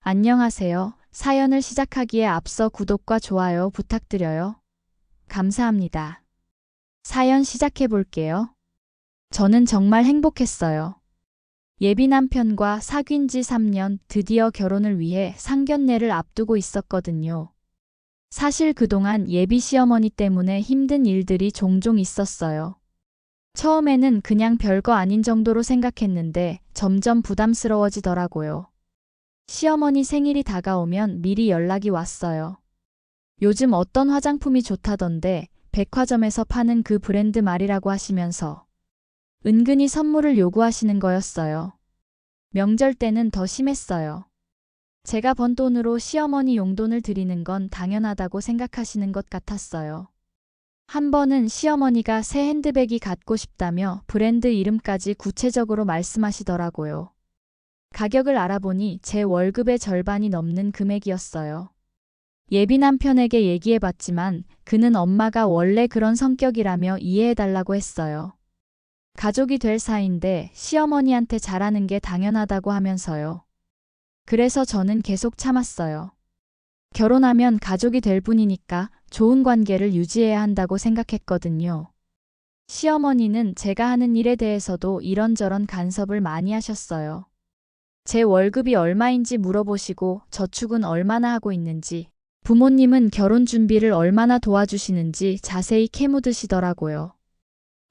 안녕하세요. 사연을 시작하기에 앞서 구독과 좋아요 부탁드려요. 감사합니다. 사연 시작해 볼게요. 저는 정말 행복했어요. 예비 남편과 사귄 지 3년, 드디어 결혼을 위해 상견례를 앞두고 있었거든요. 사실 그동안 예비 시어머니 때문에 힘든 일들이 종종 있었어요. 처음에는 그냥 별거 아닌 정도로 생각했는데 점점 부담스러워지더라고요. 시어머니 생일이 다가오면 미리 연락이 왔어요. 요즘 어떤 화장품이 좋다던데 백화점에서 파는 그 브랜드 말이라고 하시면서 은근히 선물을 요구하시는 거였어요. 명절 때는 더 심했어요. 제가 번 돈으로 시어머니 용돈을 드리는 건 당연하다고 생각하시는 것 같았어요. 한 번은 시어머니가 새 핸드백이 갖고 싶다며 브랜드 이름까지 구체적으로 말씀하시더라고요. 가격을 알아보니 제 월급의 절반이 넘는 금액이었어요. 예비 남편에게 얘기해봤지만 그는 엄마가 원래 그런 성격이라며 이해해달라고 했어요. 가족이 될 사이인데 시어머니한테 잘하는 게 당연하다고 하면서요. 그래서 저는 계속 참았어요. 결혼하면 가족이 될 뿐이니까 좋은 관계를 유지해야 한다고 생각했거든요. 시어머니는 제가 하는 일에 대해서도 이런저런 간섭을 많이 하셨어요. 제 월급이 얼마인지 물어보시고 저축은 얼마나 하고 있는지, 부모님은 결혼 준비를 얼마나 도와주시는지 자세히 캐묻으시더라고요.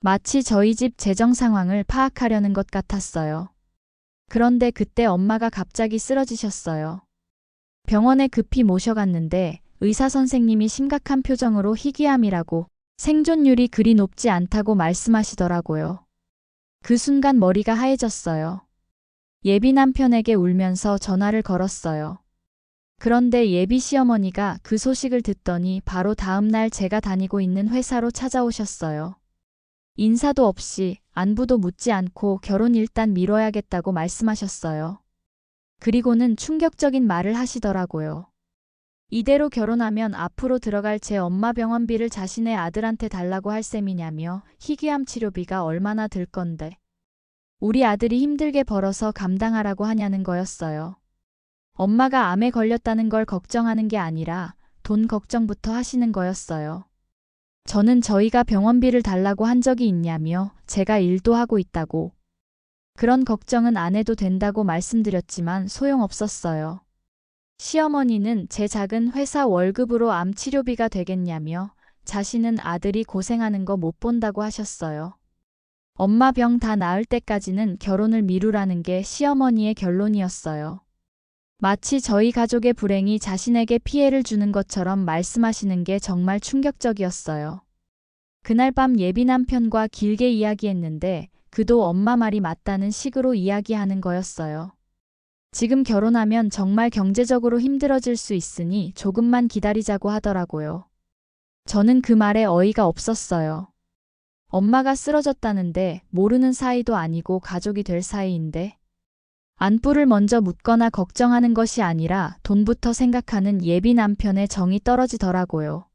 마치 저희 집 재정 상황을 파악하려는 것 같았어요. 그런데 그때 엄마가 갑자기 쓰러지셨어요. 병원에 급히 모셔갔는데 의사 선생님이 심각한 표정으로 희귀암이라고 생존율이 그리 높지 않다고 말씀하시더라고요. 그 순간 머리가 하얘졌어요. 예비 남편에게 울면서 전화를 걸었어요. 그런데 예비 시어머니가 그 소식을 듣더니 바로 다음 날 제가 다니고 있는 회사로 찾아오셨어요. 인사도 없이 안부도 묻지 않고 결혼 일단 미뤄야겠다고 말씀하셨어요. 그리고는 충격적인 말을 하시더라고요. 이대로 결혼하면 앞으로 들어갈 제 엄마 병원비를 자신의 아들한테 달라고 할 셈이냐며 희귀암 치료비가 얼마나 들 건데. 우리 아들이 힘들게 벌어서 감당하라고 하냐는 거였어요. 엄마가 암에 걸렸다는 걸 걱정하는 게 아니라 돈 걱정부터 하시는 거였어요. 저는 저희가 병원비를 달라고 한 적이 있냐며 제가 일도 하고 있다고. 그런 걱정은 안 해도 된다고 말씀드렸지만 소용없었어요. 시어머니는 제 작은 회사 월급으로 암 치료비가 되겠냐며 자신은 아들이 고생하는 거 못 본다고 하셨어요. 엄마 병 다 나을 때까지는 결혼을 미루라는 게 시어머니의 결론이었어요. 마치 저희 가족의 불행이 자신에게 피해를 주는 것처럼 말씀하시는 게 정말 충격적이었어요. 그날 밤 예비 남편과 길게 이야기했는데 그도 엄마 말이 맞다는 식으로 이야기하는 거였어요. 지금 결혼하면 정말 경제적으로 힘들어질 수 있으니 조금만 기다리자고 하더라고요. 저는 그 말에 어이가 없었어요. 엄마가 쓰러졌다는데 모르는 사이도 아니고 가족이 될 사이인데 안부를 먼저 묻거나 걱정하는 것이 아니라 돈부터 생각하는 예비 남편의 정이 떨어지더라고요.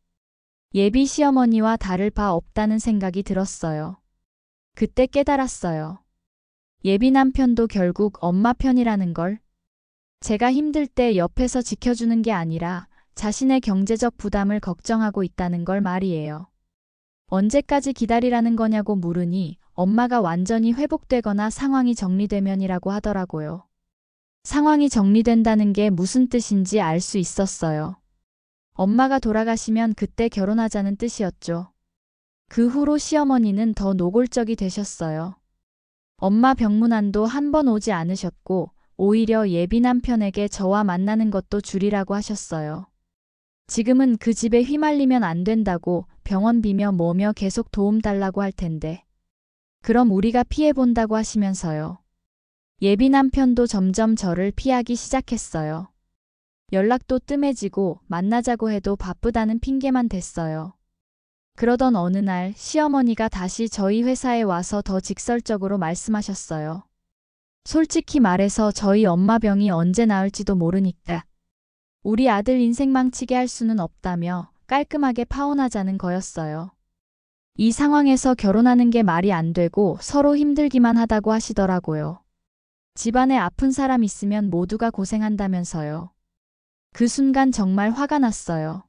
예비 시어머니와 다를 바 없다는 생각이 들었어요. 그때 깨달았어요. 예비 남편도 결국 엄마 편이라는 걸. 제가 힘들 때 옆에서 지켜주는 게 아니라 자신의 경제적 부담을 걱정하고 있다는 걸 말이에요. 언제까지 기다리라는 거냐고 물으니 엄마가 완전히 회복되거나 상황이 정리되면이라고 하더라고요. 상황이 정리된다는 게 무슨 뜻인지 알 수 있었어요. 엄마가 돌아가시면 그때 결혼하자는 뜻이었죠. 그 후로 시어머니는 더 노골적이 되셨어요. 엄마 병문안도 한 번 오지 않으셨고 오히려 예비 남편에게 저와 만나는 것도 줄이라고 하셨어요. 지금은 그 집에 휘말리면 안 된다고 병원비며 뭐며 계속 도움 달라고 할 텐데. 그럼 우리가 피해본다고 하시면서요. 예비 남편도 점점 저를 피하기 시작했어요. 연락도 뜸해지고 만나자고 해도 바쁘다는 핑계만 댔어요. 그러던 어느 날 시어머니가 다시 저희 회사에 와서 더 직설적으로 말씀하셨어요. 솔직히 말해서 저희 엄마 병이 언제 나을지도 모르니까 우리 아들 인생 망치게 할 수는 없다며 깔끔하게 파혼하자는 거였어요. 이 상황에서 결혼하는 게 말이 안 되고 서로 힘들기만 하다고 하시더라고요. 집안에 아픈 사람 있으면 모두가 고생한다면서요. 그 순간 정말 화가 났어요.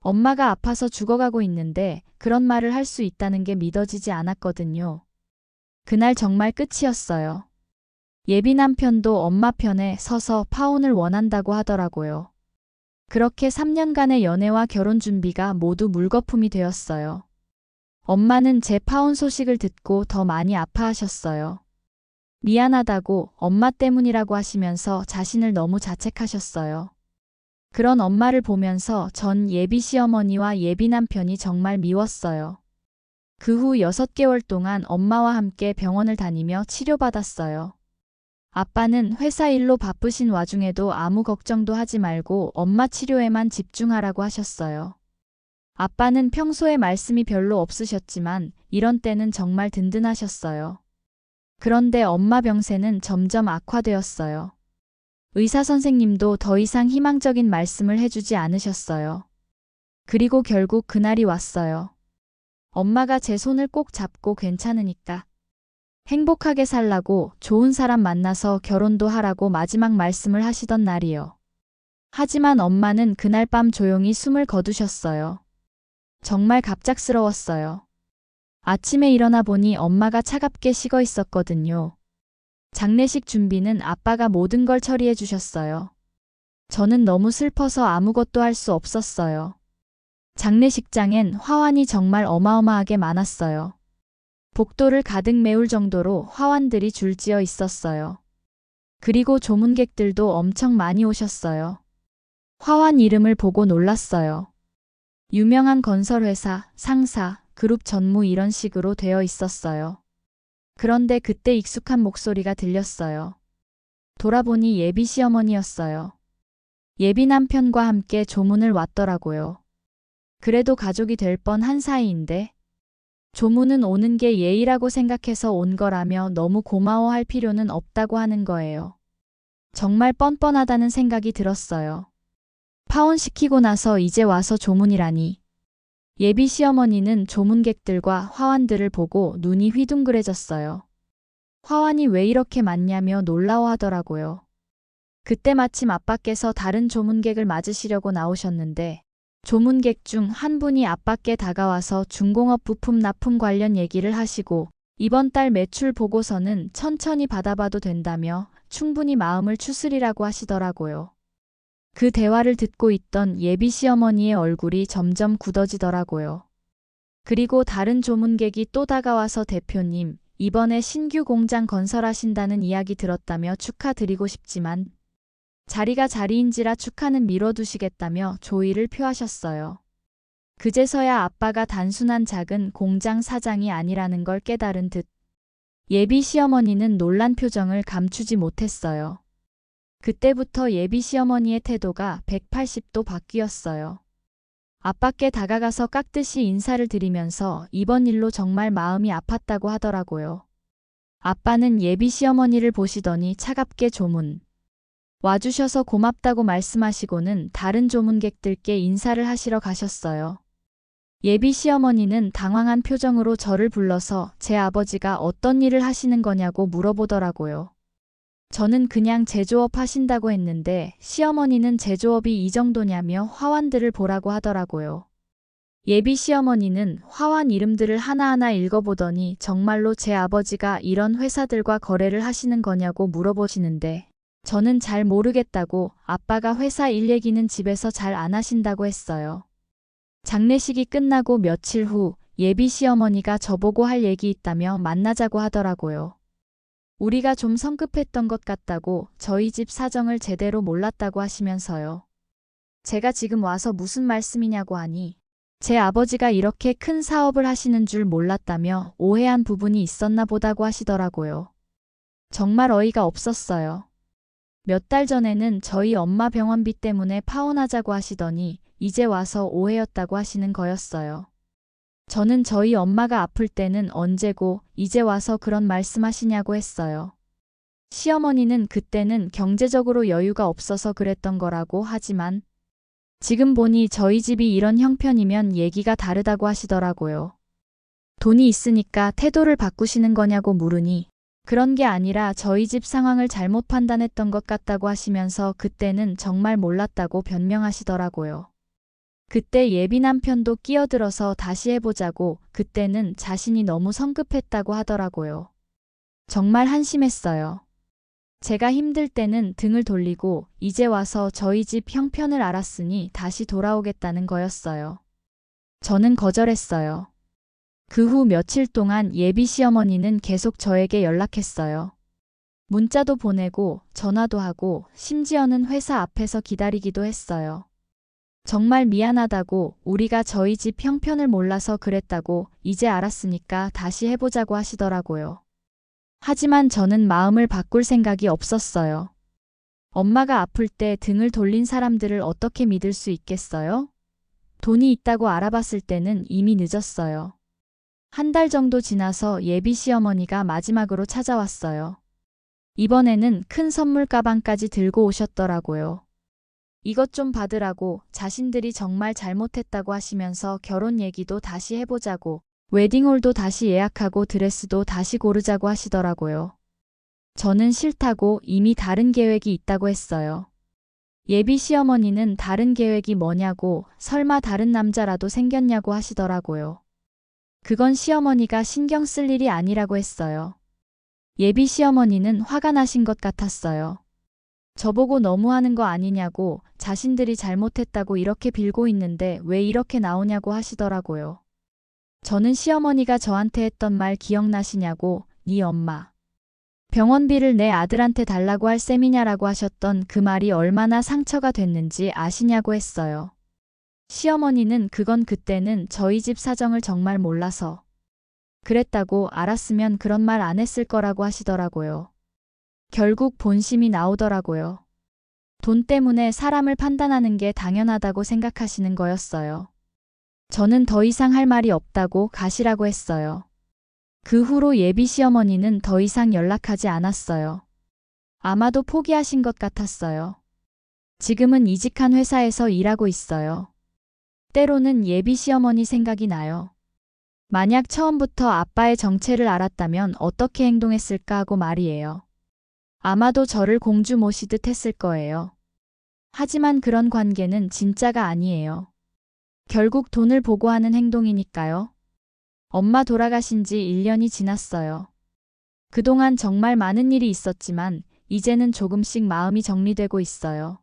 엄마가 아파서 죽어가고 있는데 그런 말을 할 수 있다는 게 믿어지지 않았거든요. 그날 정말 끝이었어요. 예비 남편도 엄마 편에 서서 파혼을 원한다고 하더라고요. 그렇게 3년간의 연애와 결혼 준비가 모두 물거품이 되었어요. 엄마는 제 파혼 소식을 듣고 더 많이 아파하셨어요. 미안하다고 엄마 때문이라고 하시면서 자신을 너무 자책하셨어요. 그런 엄마를 보면서 전 예비 시어머니와 예비 남편이 정말 미웠어요. 그 후 6개월 동안 엄마와 함께 병원을 다니며 치료받았어요. 아빠는 회사 일로 바쁘신 와중에도 아무 걱정도 하지 말고 엄마 치료에만 집중하라고 하셨어요. 아빠는 평소에 말씀이 별로 없으셨지만 이런 때는 정말 든든하셨어요. 그런데 엄마 병세는 점점 악화되었어요. 의사 선생님도 더 이상 희망적인 말씀을 해주지 않으셨어요. 그리고 결국 그날이 왔어요. 엄마가 제 손을 꼭 잡고 괜찮으니까 행복하게 살라고 좋은 사람 만나서 결혼도 하라고 마지막 말씀을 하시던 날이요. 하지만 엄마는 그날 밤 조용히 숨을 거두셨어요. 정말 갑작스러웠어요. 아침에 일어나 보니 엄마가 차갑게 식어 있었거든요. 장례식 준비는 아빠가 모든 걸 처리해 주셨어요. 저는 너무 슬퍼서 아무것도 할 수 없었어요. 장례식장엔 화환이 정말 어마어마하게 많았어요. 복도를 가득 메울 정도로 화환들이 줄지어 있었어요. 그리고 조문객들도 엄청 많이 오셨어요. 화환 이름을 보고 놀랐어요. 유명한 건설회사, 상사, 그룹 전무 이런 식으로 되어 있었어요. 그런데 그때 익숙한 목소리가 들렸어요. 돌아보니 예비 시어머니였어요. 예비 남편과 함께 조문을 왔더라고요. 그래도 가족이 될 뻔한 사이인데 조문은 오는 게 예의라고 생각해서 온 거라며 너무 고마워할 필요는 없다고 하는 거예요. 정말 뻔뻔하다는 생각이 들었어요. 파혼시키고 나서 이제 와서 조문이라니. 예비 시어머니는 조문객들과 화환들을 보고 눈이 휘둥그레졌어요. 화환이 왜 이렇게 많냐며 놀라워하더라고요. 그때 마침 아빠께서 다른 조문객을 맞으시려고 나오셨는데 조문객 중 한 분이 아빠께 다가와서 중공업 부품 납품 관련 얘기를 하시고 이번 달 매출 보고서는 천천히 받아봐도 된다며 충분히 마음을 추스리라고 하시더라고요. 그 대화를 듣고 있던 예비 시어머니의 얼굴이 점점 굳어지더라고요. 그리고 다른 조문객이 또 다가와서 대표님, 이번에 신규 공장 건설하신다는 이야기 들었다며 축하드리고 싶지만 자리가 자리인지라 축하는 미뤄두시겠다며 조의를 표하셨어요. 그제서야 아빠가 단순한 작은 공장 사장이 아니라는 걸 깨달은 듯 예비 시어머니는 놀란 표정을 감추지 못했어요. 그때부터 예비 시어머니의 태도가 180도 바뀌었어요. 아빠께 다가가서 깍듯이 인사를 드리면서 이번 일로 정말 마음이 아팠다고 하더라고요. 아빠는 예비 시어머니를 보시더니 차갑게 조문. 와주셔서 고맙다고 말씀하시고는 다른 조문객들께 인사를 하시러 가셨어요. 예비 시어머니는 당황한 표정으로 저를 불러서 제 아버지가 어떤 일을 하시는 거냐고 물어보더라고요. 저는 그냥 제조업 하신다고 했는데 시어머니는 제조업이 이 정도냐며 화환들을 보라고 하더라고요. 예비 시어머니는 화환 이름들을 하나하나 읽어보더니 정말로 제 아버지가 이런 회사들과 거래를 하시는 거냐고 물어보시는데 저는 잘 모르겠다고 아빠가 회사 일 얘기는 집에서 잘 안 하신다고 했어요. 장례식이 끝나고 며칠 후 예비 시어머니가 저보고 할 얘기 있다며 만나자고 하더라고요. 우리가 좀 성급했던 것 같다고 저희 집 사정을 제대로 몰랐다고 하시면서요. 제가 지금 와서 무슨 말씀이냐고 하니 제 아버지가 이렇게 큰 사업을 하시는 줄 몰랐다며 오해한 부분이 있었나 보다고 하시더라고요. 정말 어이가 없었어요. 몇 달 전에는 저희 엄마 병원비 때문에 파혼하자고 하시더니 이제 와서 오해였다고 하시는 거였어요. 저는 저희 엄마가 아플 때는 언제고 이제 와서 그런 말씀하시냐고 했어요. 시어머니는 그때는 경제적으로 여유가 없어서 그랬던 거라고 하지만 지금 보니 저희 집이 이런 형편이면 얘기가 다르다고 하시더라고요. 돈이 있으니까 태도를 바꾸시는 거냐고 물으니 그런 게 아니라 저희 집 상황을 잘못 판단했던 것 같다고 하시면서 그때는 정말 몰랐다고 변명하시더라고요. 그때 예비 남편도 끼어들어서 다시 해보자고 그때는 자신이 너무 성급했다고 하더라고요. 정말 한심했어요. 제가 힘들 때는 등을 돌리고 이제 와서 저희 집 형편을 알았으니 다시 돌아오겠다는 거였어요. 저는 거절했어요. 그 후 며칠 동안 예비 시어머니는 계속 저에게 연락했어요. 문자도 보내고 전화도 하고 심지어는 회사 앞에서 기다리기도 했어요. 정말 미안하다고 우리가 저희 집 형편을 몰라서 그랬다고 이제 알았으니까 다시 해보자고 하시더라고요. 하지만 저는 마음을 바꿀 생각이 없었어요. 엄마가 아플 때 등을 돌린 사람들을 어떻게 믿을 수 있겠어요? 돈이 있다고 알아봤을 때는 이미 늦었어요. 한 달 정도 지나서 예비 시어머니가 마지막으로 찾아왔어요. 이번에는 큰 선물 가방까지 들고 오셨더라고요. 이것 좀 받으라고 자신들이 정말 잘못했다고 하시면서 결혼 얘기도 다시 해보자고 웨딩홀도 다시 예약하고 드레스도 다시 고르자고 하시더라고요. 저는 싫다고 이미 다른 계획이 있다고 했어요. 예비 시어머니는 다른 계획이 뭐냐고 설마 다른 남자라도 생겼냐고 하시더라고요. 그건 시어머니가 신경 쓸 일이 아니라고 했어요. 예비 시어머니는 화가 나신 것 같았어요. 저보고 너무하는 거 아니냐고 자신들이 잘못했다고 이렇게 빌고 있는데 왜 이렇게 나오냐고 하시더라고요. 저는 시어머니가 저한테 했던 말 기억나시냐고 네 엄마. 병원비를 내 아들한테 달라고 할 셈이냐라고 하셨던 그 말이 얼마나 상처가 됐는지 아시냐고 했어요. 시어머니는 그건 그때는 저희 집 사정을 정말 몰라서 그랬다고 알았으면 그런 말 안 했을 거라고 하시더라고요. 결국 본심이 나오더라고요. 돈 때문에 사람을 판단하는 게 당연하다고 생각하시는 거였어요. 저는 더 이상 할 말이 없다고 가시라고 했어요. 그 후로 예비 시어머니는 더 이상 연락하지 않았어요. 아마도 포기하신 것 같았어요. 지금은 이직한 회사에서 일하고 있어요. 때로는 예비 시어머니 생각이 나요. 만약 처음부터 아빠의 정체를 알았다면 어떻게 행동했을까 하고 말이에요. 아마도 저를 공주 모시듯 했을 거예요. 하지만 그런 관계는 진짜가 아니에요. 결국 돈을 보고 하는 행동이니까요. 엄마 돌아가신 지 1년이 지났어요. 그동안 정말 많은 일이 있었지만 이제는 조금씩 마음이 정리되고 있어요.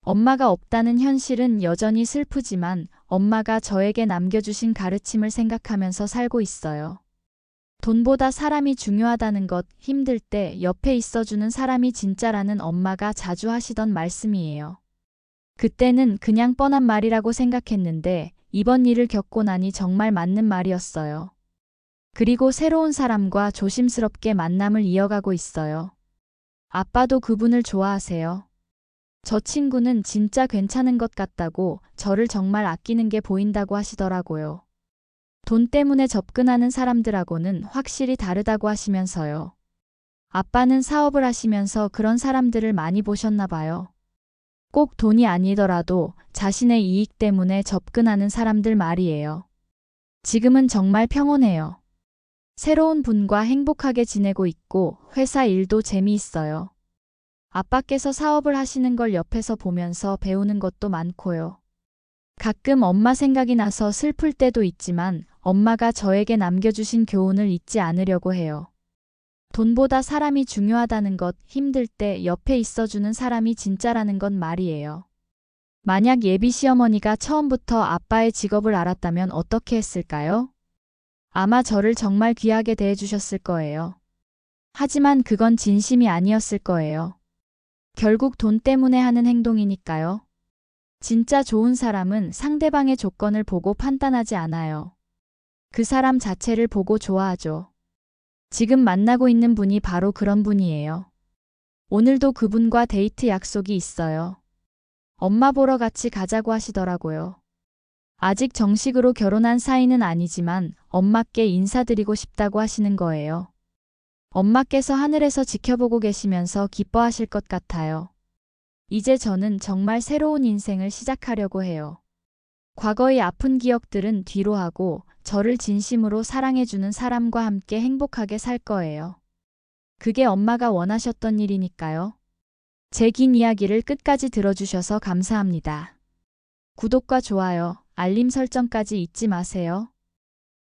엄마가 없다는 현실은 여전히 슬프지만 엄마가 저에게 남겨주신 가르침을 생각하면서 살고 있어요. 돈보다 사람이 중요하다는 것, 힘들 때 옆에 있어주는 사람이 진짜라는 엄마가 자주 하시던 말씀이에요. 그때는 그냥 뻔한 말이라고 생각했는데 이번 일을 겪고 나니 정말 맞는 말이었어요. 그리고 새로운 사람과 조심스럽게 만남을 이어가고 있어요. 아빠도 그분을 좋아하세요. 저 친구는 진짜 괜찮은 것 같다고 저를 정말 아끼는 게 보인다고 하시더라고요. 돈 때문에 접근하는 사람들하고는 확실히 다르다고 하시면서요. 아빠는 사업을 하시면서 그런 사람들을 많이 보셨나 봐요. 꼭 돈이 아니더라도 자신의 이익 때문에 접근하는 사람들 말이에요. 지금은 정말 평온해요. 새로운 분과 행복하게 지내고 있고 회사 일도 재미있어요. 아빠께서 사업을 하시는 걸 옆에서 보면서 배우는 것도 많고요. 가끔 엄마 생각이 나서 슬플 때도 있지만 엄마가 저에게 남겨주신 교훈을 잊지 않으려고 해요. 돈보다 사람이 중요하다는 것, 힘들 때 옆에 있어주는 사람이 진짜라는 건 말이에요. 만약 예비 시어머니가 처음부터 아빠의 직업을 알았다면 어떻게 했을까요? 아마 저를 정말 귀하게 대해주셨을 거예요. 하지만 그건 진심이 아니었을 거예요. 결국 돈 때문에 하는 행동이니까요. 진짜 좋은 사람은 상대방의 조건을 보고 판단하지 않아요. 그 사람 자체를 보고 좋아하죠. 지금 만나고 있는 분이 바로 그런 분이에요. 오늘도 그분과 데이트 약속이 있어요. 엄마 보러 같이 가자고 하시더라고요. 아직 정식으로 결혼한 사이는 아니지만 엄마께 인사드리고 싶다고 하시는 거예요. 엄마께서 하늘에서 지켜보고 계시면서 기뻐하실 것 같아요. 이제 저는 정말 새로운 인생을 시작하려고 해요. 과거의 아픈 기억들은 뒤로 하고 저를 진심으로 사랑해주는 사람과 함께 행복하게 살 거예요. 그게 엄마가 원하셨던 일이니까요. 제 긴 이야기를 끝까지 들어주셔서 감사합니다. 구독과 좋아요, 알림 설정까지 잊지 마세요.